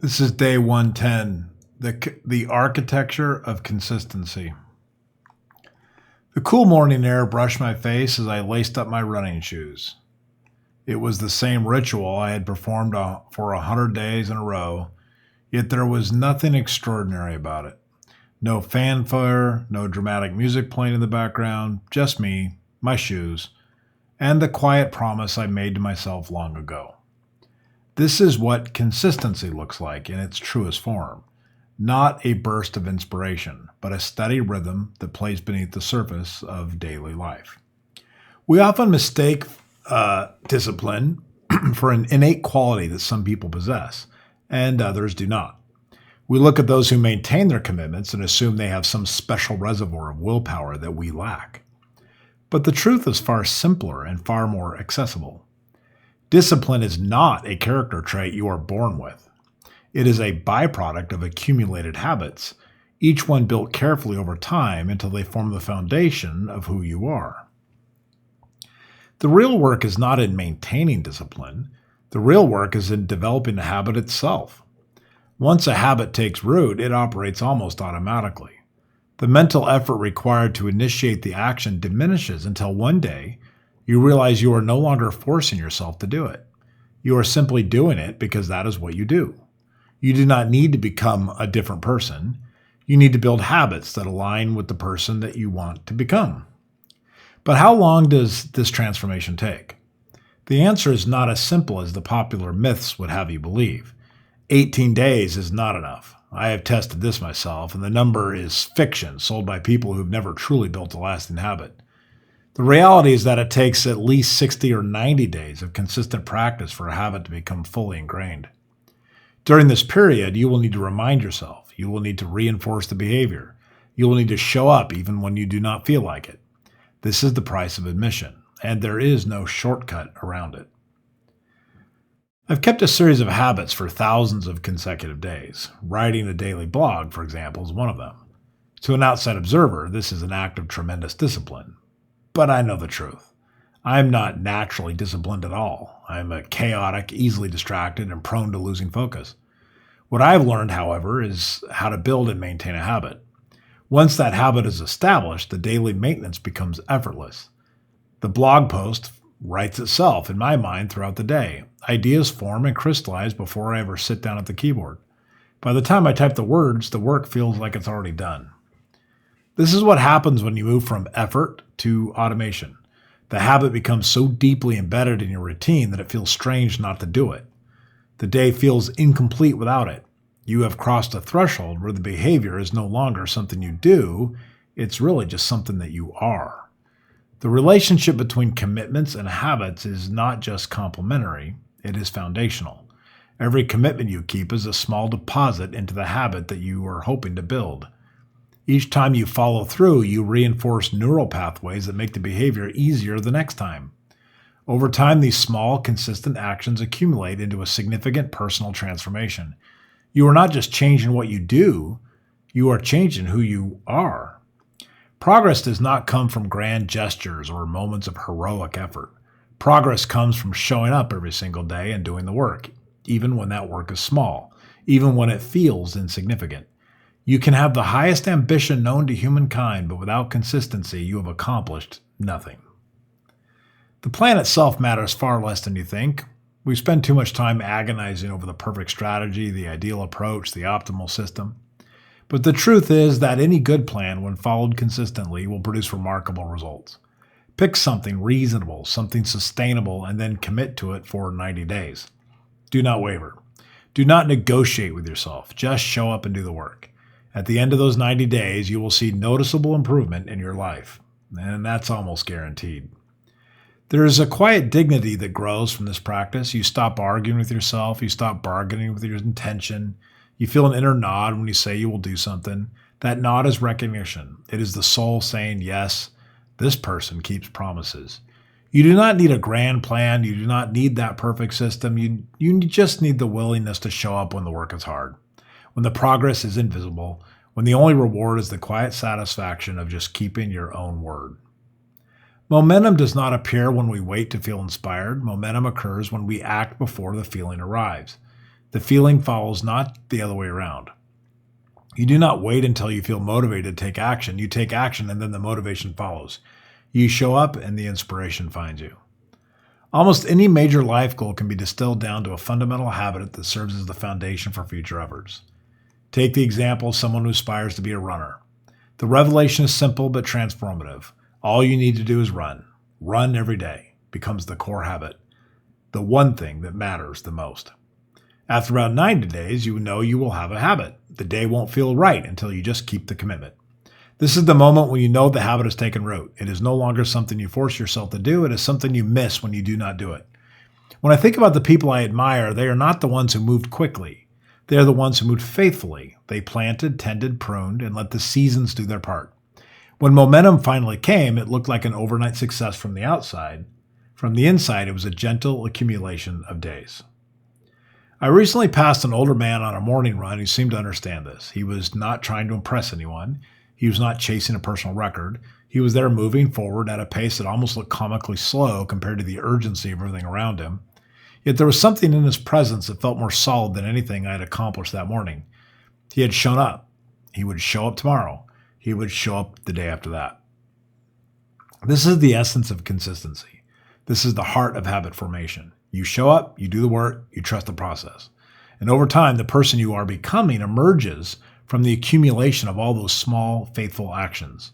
This is day 110, the architecture of consistency. The cool morning air brushed my face as I laced up my running shoes. It was the same ritual I had performed for 100 days in a row, yet there was nothing extraordinary about it. No fanfare, no dramatic music playing in the background, just me, my shoes, and the quiet promise I made to myself long ago. This is what consistency looks like in its truest form. Not a burst of inspiration, but a steady rhythm that plays beneath the surface of daily life. We often mistake discipline for an innate quality that some people possess, and others do not. We look at those who maintain their commitments and assume they have some special reservoir of willpower that we lack. But the truth is far simpler and far more accessible. Discipline is not a character trait you are born with. It is a byproduct of accumulated habits, each one built carefully over time until they form the foundation of who you are. The real work is not in maintaining discipline. The real work is in developing the habit itself. Once a habit takes root, it operates almost automatically. The mental effort required to initiate the action diminishes until one day you realize you are no longer forcing yourself to do it. You are simply doing it because that is what you do. You do not need to become a different person. You need to build habits that align with the person that you want to become. But how long does this transformation take? The answer is not as simple as the popular myths would have you believe. 18 days is not enough. I have tested this myself, and the number is fiction sold by people who've never truly built a lasting habit. The reality is that it takes at least 60 or 90 days of consistent practice for a habit to become fully ingrained. During this period, you will need to remind yourself. You will need to reinforce the behavior. You will need to show up even when you do not feel like it. This is the price of admission, and there is no shortcut around it. I've kept a series of habits for thousands of consecutive days. Writing a daily blog, for example, is one of them. To an outside observer, this is an act of tremendous discipline. But I know the truth. I am not naturally disciplined at all. I am a chaotic, easily distracted, and prone to losing focus. What I have learned, however, is how to build and maintain a habit. Once that habit is established, the daily maintenance becomes effortless. The blog post writes itself in my mind throughout the day. Ideas form and crystallize before I ever sit down at the keyboard. By the time I type the words, the work feels like it's already done. This is what happens when you move from effort to automation. The habit becomes so deeply embedded in your routine that it feels strange not to do it. The day feels incomplete without it. You have crossed a threshold where the behavior is no longer something you do, it's really just something that you are. The relationship between commitments and habits is not just complementary, it is foundational. Every commitment you keep is a small deposit into the habit that you are hoping to build. Each time you follow through, you reinforce neural pathways that make the behavior easier the next time. Over time, these small, consistent actions accumulate into a significant personal transformation. You are not just changing what you do, you are changing who you are. Progress does not come from grand gestures or moments of heroic effort. Progress comes from showing up every single day and doing the work, even when that work is small, even when it feels insignificant. You can have the highest ambition known to humankind, but without consistency, you have accomplished nothing. The plan itself matters far less than you think. We spend too much time agonizing over the perfect strategy, the ideal approach, the optimal system. But the truth is that any good plan, when followed consistently, will produce remarkable results. Pick something reasonable, something sustainable, and then commit to it for 90 days. Do not waver. Do not negotiate with yourself. Just show up and do the work. At the end of those 90 days, you will see noticeable improvement in your life, and that's almost guaranteed. There is a quiet dignity that grows from this practice. You stop arguing with yourself. You stop bargaining with your intention. You feel an inner nod when you say you will do something. That nod is recognition. It is the soul saying, yes, this person keeps promises. You do not need a grand plan. You do not need that perfect system. You just need the willingness to show up when the work is hard, when the progress is invisible, when the only reward is the quiet satisfaction of just keeping your own word. Momentum does not appear when we wait to feel inspired. Momentum occurs when we act before the feeling arrives. The feeling follows, not the other way around. You do not wait until you feel motivated to take action. You take action and then the motivation follows. You show up and the inspiration finds you. Almost any major life goal can be distilled down to a fundamental habit that serves as the foundation for future efforts. Take the example of someone who aspires to be a runner. The revelation is simple but transformative. All you need to do is run. Run every day becomes the core habit, the one thing that matters the most. After about 90 days, you know you will have a habit. The day won't feel right until you just keep the commitment. This is the moment when you know the habit has taken root. It is no longer something you force yourself to do. It is something you miss when you do not do it. When I think about the people I admire, they are not the ones who moved quickly. They are the ones who moved faithfully. They planted, tended, pruned, and let the seasons do their part. When momentum finally came, it looked like an overnight success from the outside. From the inside, it was a gentle accumulation of days. I recently passed an older man on a morning run who seemed to understand this. He was not trying to impress anyone. He was not chasing a personal record. He was there moving forward at a pace that almost looked comically slow compared to the urgency of everything around him. Yet there was something in his presence that felt more solid than anything I had accomplished that morning. He had shown up. He would show up tomorrow. He would show up the day after that. This is the essence of consistency. This is the heart of habit formation. You show up, you do the work, you trust the process. And over time, the person you are becoming emerges from the accumulation of all those small, faithful actions.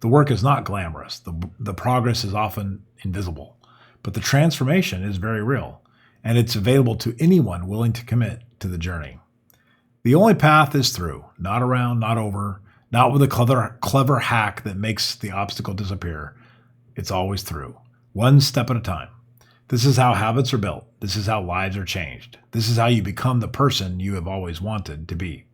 The work is not glamorous. The progress is often invisible. But the transformation is very real, and it's available to anyone willing to commit to the journey. The only path is through, not around, not over, not with a clever hack that makes the obstacle disappear. It's always through, one step at a time. This is how habits are built. This is how lives are changed. This is how you become the person you have always wanted to be.